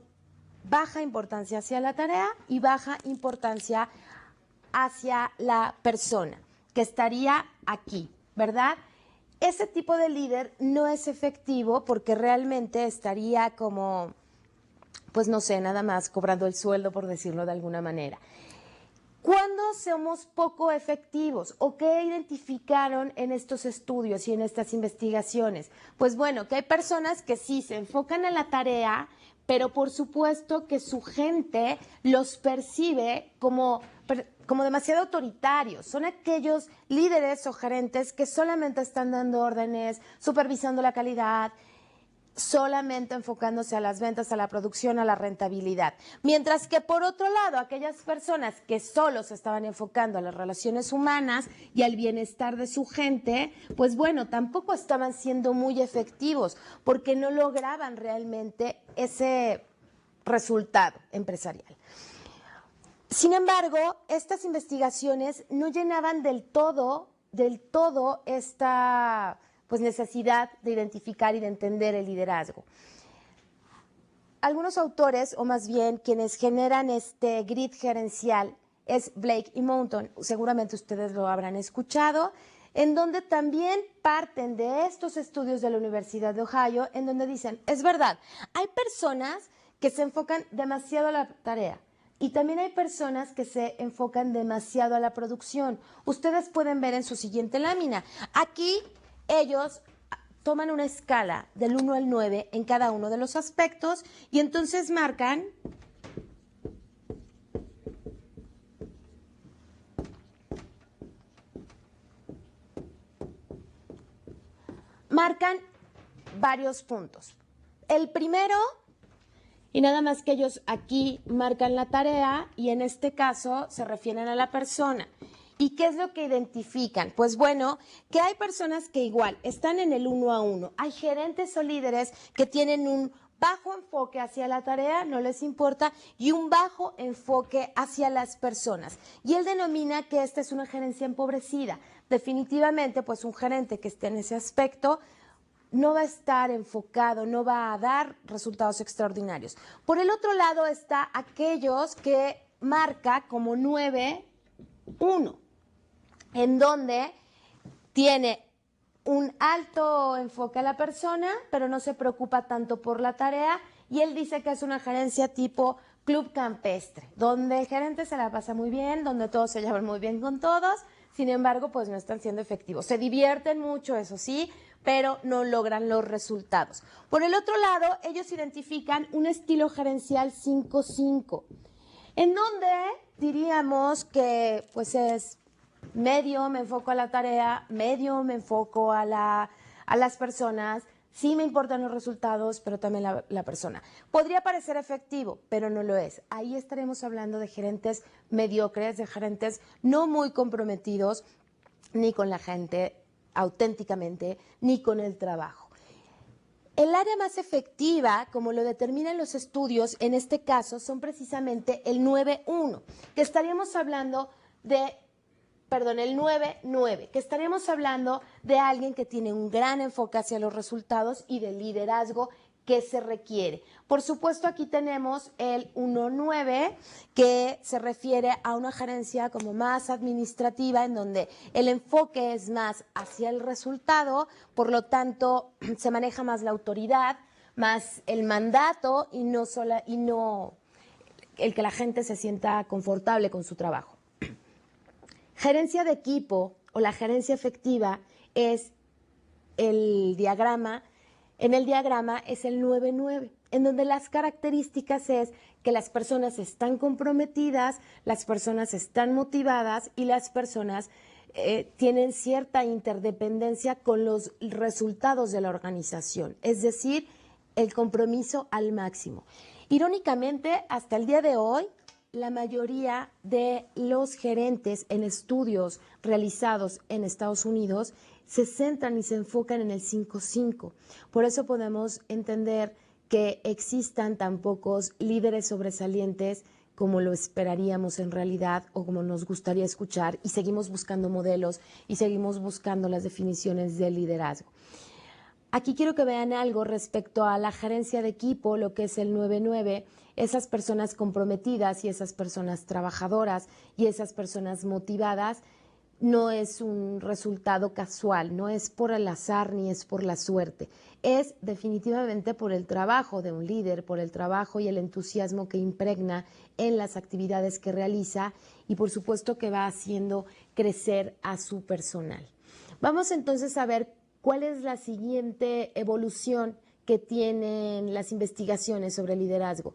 baja importancia hacia la tarea y baja importancia hacia la persona, que estaría aquí, ¿verdad? Ese tipo de líder no es efectivo porque realmente estaría como, pues no sé, nada más cobrando el sueldo, por decirlo de alguna manera. ¿Cuándo somos poco efectivos? ¿O qué identificaron en estos estudios y en estas investigaciones? Pues bueno, que hay personas que sí se enfocan en la tarea, pero por supuesto que su gente los percibe como demasiado autoritarios. Son aquellos líderes o gerentes que solamente están dando órdenes, supervisando la calidad, solamente enfocándose a las ventas, a la producción, a la rentabilidad. Mientras que por otro lado, aquellas personas que solo se estaban enfocando a las relaciones humanas y al bienestar de su gente, pues bueno, tampoco estaban siendo muy efectivos porque no lograban realmente ese resultado empresarial. Sin embargo, estas investigaciones no llenaban del todo esta necesidad de identificar y de entender el liderazgo. Algunos autores, o más bien quienes generan este grid gerencial, es Blake y Mountain, seguramente ustedes lo habrán escuchado, en donde también parten de estos estudios de la Universidad de Ohio, en donde dicen, es verdad, hay personas que se enfocan demasiado a la tarea, y también hay personas que se enfocan demasiado a la producción. Ustedes pueden ver en su siguiente lámina. Aquí ellos toman una escala del 1 al 9 en cada uno de los aspectos y entonces marcan varios puntos. El primero, y nada más que ellos aquí marcan la tarea y en este caso se refieren a la persona. ¿Y qué es lo que identifican? Pues bueno, que hay personas que igual están en el 1 a 1. Hay gerentes o líderes que tienen un bajo enfoque hacia la tarea, no les importa, y un bajo enfoque hacia las personas. Y él denomina que esta es una gerencia empobrecida. Definitivamente, pues un gerente que esté en ese aspecto no va a estar enfocado, no va a dar resultados extraordinarios. Por el otro lado está aquellos que marca como 9-1, en donde tiene un alto enfoque a la persona, pero no se preocupa tanto por la tarea, y él dice que es una gerencia tipo club campestre, donde el gerente se la pasa muy bien, donde todos se llevan muy bien con todos, sin embargo, pues no están siendo efectivos. Se divierten mucho, eso sí, pero no logran los resultados. Por el otro lado, ellos identifican un estilo gerencial 5-5, en donde diríamos que pues es medio me enfoco a la tarea, medio me enfoco a las personas, sí me importan los resultados, pero también la persona. Podría parecer efectivo, pero no lo es. Ahí estaremos hablando de gerentes mediocres, de gerentes no muy comprometidos ni con la gente auténticamente, ni con el trabajo. El área más efectiva, como lo determinan los estudios, en este caso son precisamente el 9-1, que estaríamos hablando de el 9-9, que estaríamos hablando de alguien que tiene un gran enfoque hacia los resultados y del liderazgo que se requiere. Por supuesto, aquí tenemos el 1-9, que se refiere a una gerencia como más administrativa, en donde el enfoque es más hacia el resultado, por lo tanto, se maneja más la autoridad, más el mandato y no el que la gente se sienta confortable con su trabajo. Gerencia de equipo o la gerencia efectiva es el diagrama. En el diagrama es el 9-9, en donde las características es que las personas están comprometidas, las personas están motivadas y las personas tienen cierta interdependencia con los resultados de la organización, es decir, el compromiso al máximo. Irónicamente, hasta el día de hoy, la mayoría de los gerentes en estudios realizados en Estados Unidos se centran y se enfocan en el 5-5. Por eso podemos entender que existan tan pocos líderes sobresalientes como lo esperaríamos en realidad o como nos gustaría escuchar, y seguimos buscando modelos y seguimos buscando las definiciones de liderazgo. Aquí quiero que vean algo respecto a la gerencia de equipo, lo que es el 9-9, esas personas comprometidas y esas personas trabajadoras y esas personas motivadas. No es un resultado casual, no es por el azar ni es por la suerte, es definitivamente por el trabajo de un líder, por el trabajo y el entusiasmo que impregna en las actividades que realiza y por supuesto que va haciendo crecer a su personal. Vamos entonces a ver cuál es la siguiente evolución que tienen las investigaciones sobre liderazgo.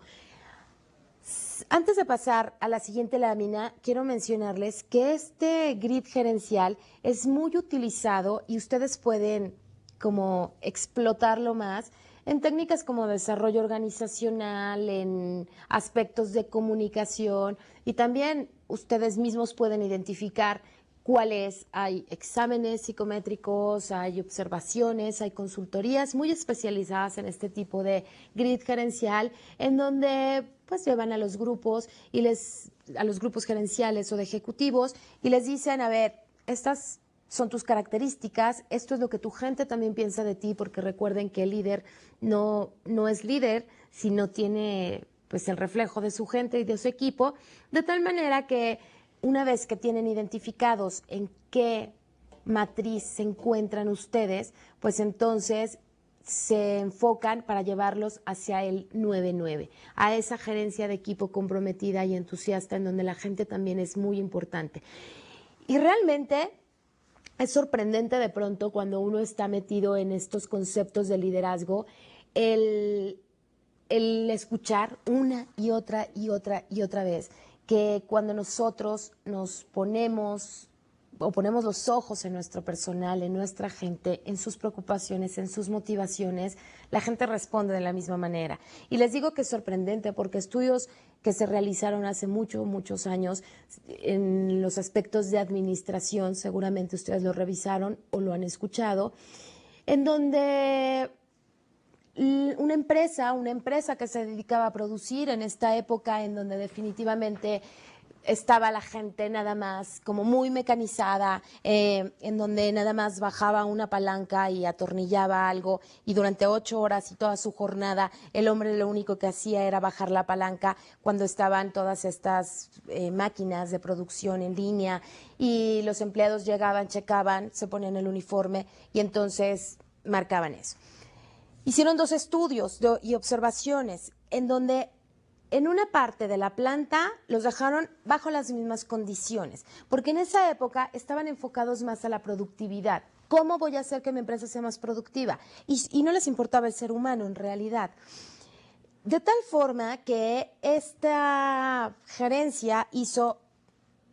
Antes de pasar a la siguiente lámina, quiero mencionarles que este grid gerencial es muy utilizado y ustedes pueden como explotarlo más en técnicas como desarrollo organizacional, en aspectos de comunicación, y también ustedes mismos pueden identificar cuáles. Hay exámenes psicométricos, hay observaciones, hay consultorías muy especializadas en este tipo de grid gerencial, en donde pues llevan a los grupos a los grupos gerenciales o de ejecutivos y les dicen, a ver, estas son tus características, esto es lo que tu gente también piensa de ti, porque recuerden que el líder no es líder si no tiene pues el reflejo de su gente y de su equipo, de tal manera que una vez que tienen identificados en qué matriz se encuentran ustedes, pues entonces se enfocan para llevarlos hacia el 9-9, a esa gerencia de equipo comprometida y entusiasta, en donde la gente también es muy importante. Y realmente es sorprendente de pronto cuando uno está metido en estos conceptos de liderazgo, el escuchar una y otra y otra y otra vez que cuando nosotros nos ponemos los ojos en nuestro personal, en nuestra gente, en sus preocupaciones, en sus motivaciones, la gente responde de la misma manera. Y les digo que es sorprendente porque estudios que se realizaron hace muchos años en los aspectos de administración, seguramente ustedes lo revisaron o lo han escuchado, en donde una empresa que se dedicaba a producir en esta época en donde definitivamente estaba la gente nada más como muy mecanizada, en donde nada más bajaba una palanca y atornillaba algo, y durante 8 horas y toda su jornada el hombre lo único que hacía era bajar la palanca cuando estaban todas estas máquinas de producción en línea, y los empleados llegaban, checaban, se ponían el uniforme y entonces marcaban eso. Hicieron 2 estudios y observaciones en donde en una parte de la planta los dejaron bajo las mismas condiciones, porque en esa época estaban enfocados más a la productividad. ¿Cómo voy a hacer que mi empresa sea más productiva? Y no les importaba el ser humano en realidad. De tal forma que esta gerencia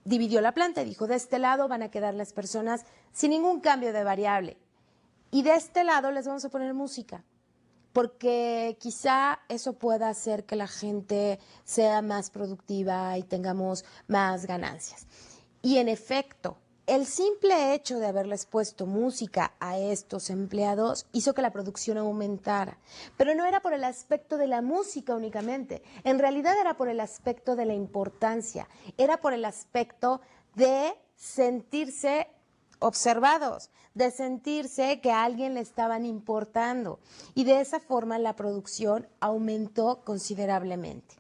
dividió la planta y dijo, de este lado van a quedar las personas sin ningún cambio de variable, y de este lado les vamos a poner música, porque quizá eso pueda hacer que la gente sea más productiva y tengamos más ganancias. Y en efecto, el simple hecho de haberles puesto música a estos empleados hizo que la producción aumentara. Pero no era por el aspecto de la música únicamente, en realidad era por el aspecto de la importancia, era por el aspecto de sentirse observados, de sentirse que a alguien le estaban importando, y de esa forma la producción aumentó considerablemente.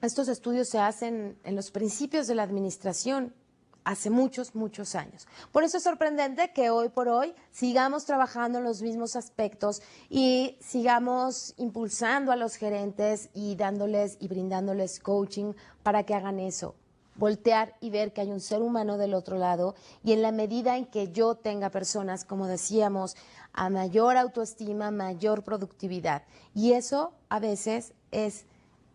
Estos estudios se hacen en los principios de la administración hace muchos años. Por eso es sorprendente que hoy por hoy sigamos trabajando en los mismos aspectos y sigamos impulsando a los gerentes y dándoles y brindándoles coaching para que hagan eso. voltear y ver que hay un ser humano del otro lado, y en la medida en que yo tenga personas, como decíamos, a mayor autoestima, mayor productividad. Y eso a veces es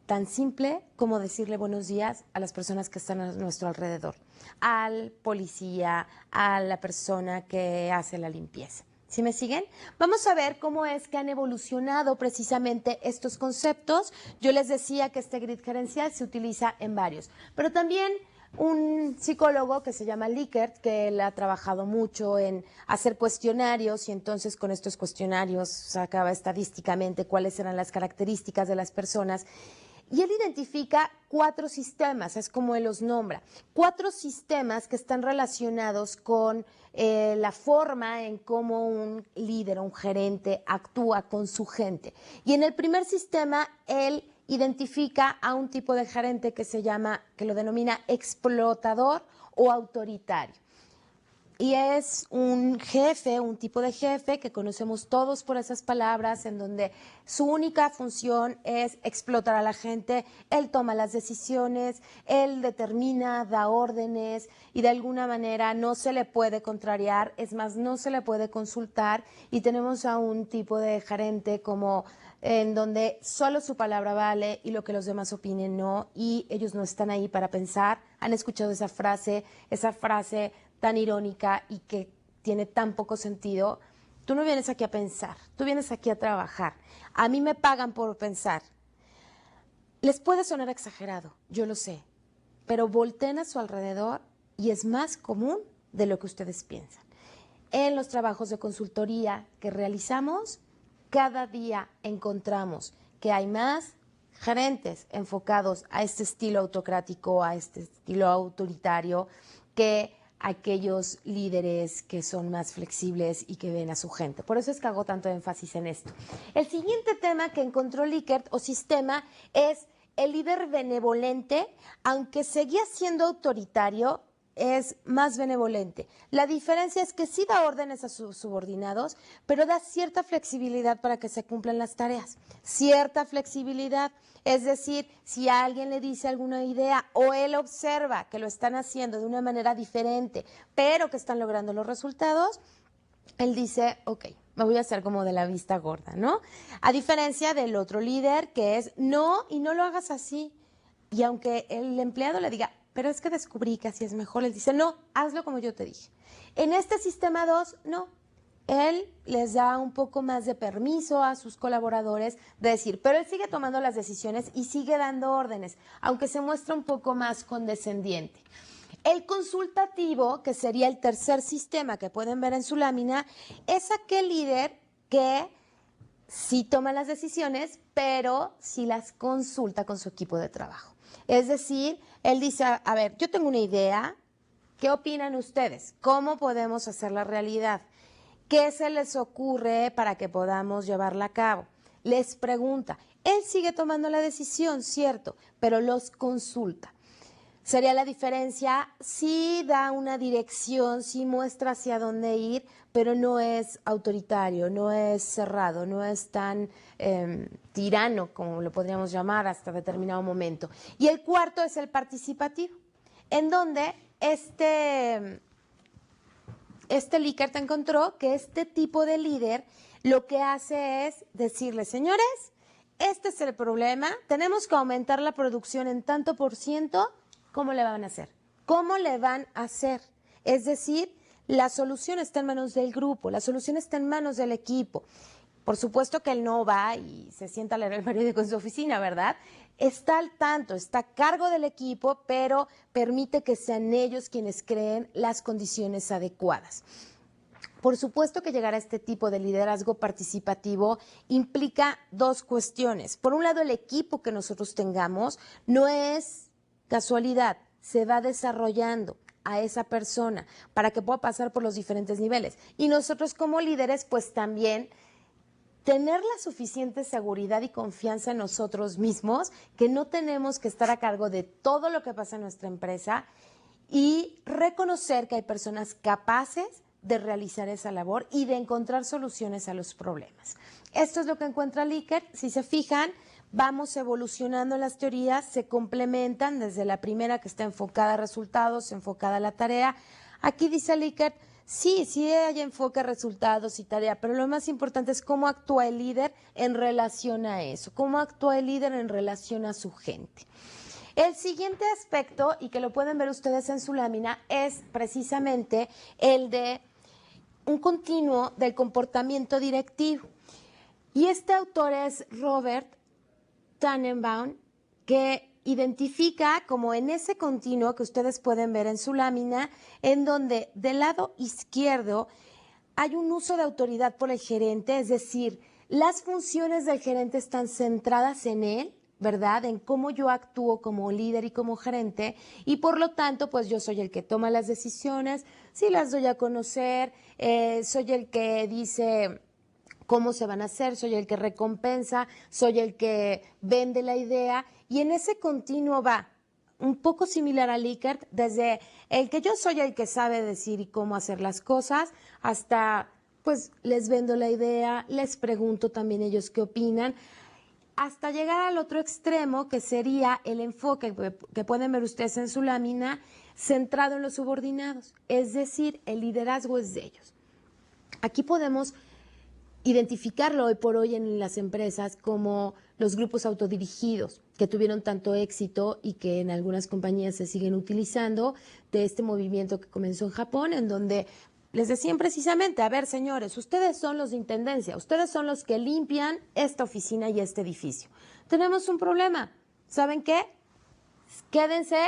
tan simple como decirle buenos días a las personas que están a nuestro alrededor, al policía, a la persona que hace la limpieza. ¿Sí me siguen? Vamos a ver cómo es que han evolucionado precisamente estos conceptos. Yo les decía que este grid gerencial se utiliza en varios, pero también un psicólogo que se llama Likert, que él ha trabajado mucho en hacer cuestionarios, y entonces con estos cuestionarios sacaba estadísticamente cuáles eran las características de las personas. Y él identifica 4 sistemas, es como él los nombra, 4 sistemas que están relacionados con la forma en cómo un líder o un gerente actúa con su gente. Y en el primer sistema, él identifica a un tipo de gerente que se llama, que lo denomina explotador o autoritario. Y es un jefe, un tipo de jefe que conocemos todos por esas palabras, en donde su única función es explotar a la gente. Él toma las decisiones, él determina, da órdenes, y de alguna manera no se le puede contrariar, es más, no se le puede consultar. Y tenemos a un tipo de gerente como en donde solo su palabra vale y lo que los demás opinen no, y ellos no están ahí para pensar. ¿Han escuchado esa frase tan irónica y que tiene tan poco sentido? Tú no vienes aquí a pensar, tú vienes aquí a trabajar. A mí me pagan por pensar. Les puede sonar exagerado, yo lo sé, pero volteen a su alrededor y es más común de lo que ustedes piensan. En los trabajos de consultoría que realizamos, cada día encontramos que hay más gerentes enfocados a este estilo autocrático, a este estilo autoritario, que aquellos líderes que son más flexibles y que ven a su gente. Por eso es que hago tanto énfasis en esto. El siguiente tema que encontró Likert o sistema es el líder benevolente, aunque seguía siendo autoritario, es más benevolente. La diferencia es que sí da órdenes a sus subordinados, pero da cierta flexibilidad para que se cumplan las tareas. Cierta flexibilidad, es decir, si alguien le dice alguna idea o él observa que lo están haciendo de una manera diferente, pero que están logrando los resultados, él dice, ok, me voy a hacer como de la vista gorda, ¿no? A diferencia del otro líder que es, no, y no lo hagas así. Y aunque el empleado le diga, pero es que descubrí que así es mejor, él dice, no, hazlo como yo te dije. En este sistema 2, no. Él les da un poco más de permiso a sus colaboradores de decir, pero él sigue tomando las decisiones y sigue dando órdenes, aunque se muestra un poco más condescendiente. El consultativo, que sería el tercer sistema que pueden ver en su lámina, es aquel líder que sí toma las decisiones, pero sí las consulta con su equipo de trabajo. Es decir, él dice, a ver, yo tengo una idea, ¿qué opinan ustedes? ¿Cómo podemos hacerla realidad? ¿Qué se les ocurre para que podamos llevarla a cabo? Les pregunta. Él sigue tomando la decisión, cierto, pero los consulta. Sería la diferencia, sí da una dirección, sí muestra hacia dónde ir, pero no es autoritario, no es cerrado, no es tan tirano, como lo podríamos llamar hasta determinado momento. Y el cuarto es el participativo, en donde este Likert encontró que este tipo de líder lo que hace es decirle, señores, este es el problema, tenemos que aumentar la producción en tanto por ciento. ¿Cómo le van a hacer? ¿Cómo le van a hacer? Es decir, la solución está en manos del grupo, la solución está en manos del equipo. Por supuesto que él no va y se sienta a leer el periódico en su oficina, ¿verdad? Está al tanto, está a cargo del equipo, pero permite que sean ellos quienes creen las condiciones adecuadas. Por supuesto que llegar a este tipo de liderazgo participativo implica 2 cuestiones. Por un lado, el equipo que nosotros tengamos no es casualidad, se va desarrollando a esa persona para que pueda pasar por los diferentes niveles. Y nosotros como líderes, pues también tener la suficiente seguridad y confianza en nosotros mismos, que no tenemos que estar a cargo de todo lo que pasa en nuestra empresa, y reconocer que hay personas capaces de realizar esa labor y de encontrar soluciones a los problemas. Esto es lo que encuentra Likert. Si se fijan, vamos evolucionando las teorías, se complementan desde la primera que está enfocada a resultados, enfocada a la tarea. Aquí dice Likert, sí hay enfoque a resultados y tarea, pero lo más importante es cómo actúa el líder en relación a eso, cómo actúa el líder en relación a su gente. El siguiente aspecto, y que lo pueden ver ustedes en su lámina, es precisamente el de un continuo del comportamiento directivo. Y este autor es Robert Tannenbaum, que identifica como en ese continuo que ustedes pueden ver en su lámina, en donde del lado izquierdo hay un uso de autoridad por el gerente, es decir, las funciones del gerente están centradas en él, ¿verdad? En cómo yo actúo como líder y como gerente, y por lo tanto, pues yo soy el que toma las decisiones, sí las doy a conocer, soy el que dice cómo se van a hacer, soy el que recompensa, soy el que vende la idea, y en ese continuo va un poco similar a Likert, desde el que yo soy el que sabe decir y cómo hacer las cosas, hasta pues les vendo la idea, les pregunto también ellos qué opinan, hasta llegar al otro extremo, que sería el enfoque que pueden ver ustedes en su lámina, centrado en los subordinados, es decir, el liderazgo es de ellos. Aquí podemos identificarlo hoy por hoy en las empresas como los grupos autodirigidos que tuvieron tanto éxito y que en algunas compañías se siguen utilizando, de este movimiento que comenzó en Japón, en donde les decían precisamente, a ver señores, ustedes son los de intendencia, ustedes son los que limpian esta oficina y este edificio. Tenemos un problema, ¿saben qué? Quédense,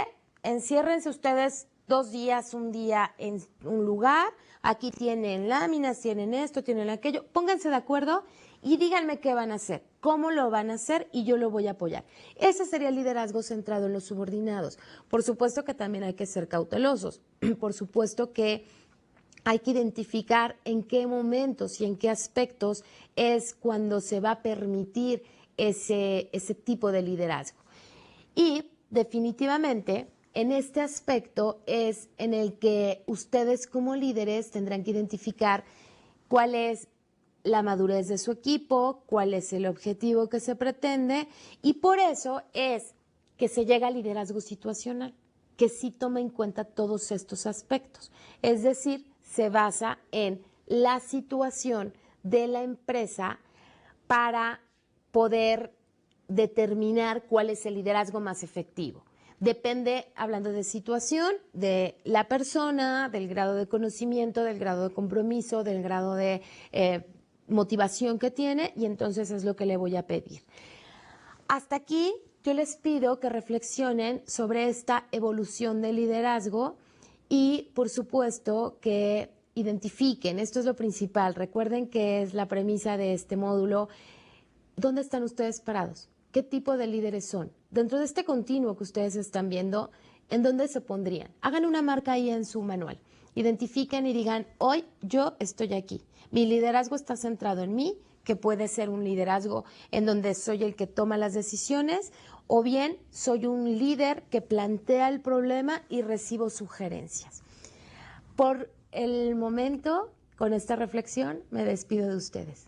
enciérrense ustedes 2 días, un día en un lugar, aquí tienen láminas, tienen esto, tienen aquello, pónganse de acuerdo y díganme qué van a hacer, cómo lo van a hacer y yo lo voy a apoyar. Ese sería el liderazgo centrado en los subordinados. Por supuesto que también hay que ser cautelosos, por supuesto que hay que identificar en qué momentos y en qué aspectos es cuando se va a permitir ese tipo de liderazgo. Y definitivamente en este aspecto es en el que ustedes como líderes tendrán que identificar cuál es la madurez de su equipo, cuál es el objetivo que se pretende, y por eso es que se llega al liderazgo situacional, que sí toma en cuenta todos estos aspectos. Es decir, se basa en la situación de la empresa para poder determinar cuál es el liderazgo más efectivo. Depende, hablando de situación, de la persona, del grado de conocimiento, del grado de compromiso, del grado de motivación que tiene, y entonces es lo que le voy a pedir. Hasta aquí yo les pido que reflexionen sobre esta evolución del liderazgo y, por supuesto, que identifiquen, esto es lo principal, recuerden que es la premisa de este módulo, ¿dónde están ustedes parados? ¿Qué tipo de líderes son? Dentro de este continuo que ustedes están viendo, ¿en dónde se pondrían? Hagan una marca ahí en su manual. Identifiquen y digan, hoy yo estoy aquí. Mi liderazgo está centrado en mí, que puede ser un liderazgo en donde soy el que toma las decisiones, o bien soy un líder que plantea el problema y recibo sugerencias. Por el momento, con esta reflexión, me despido de ustedes.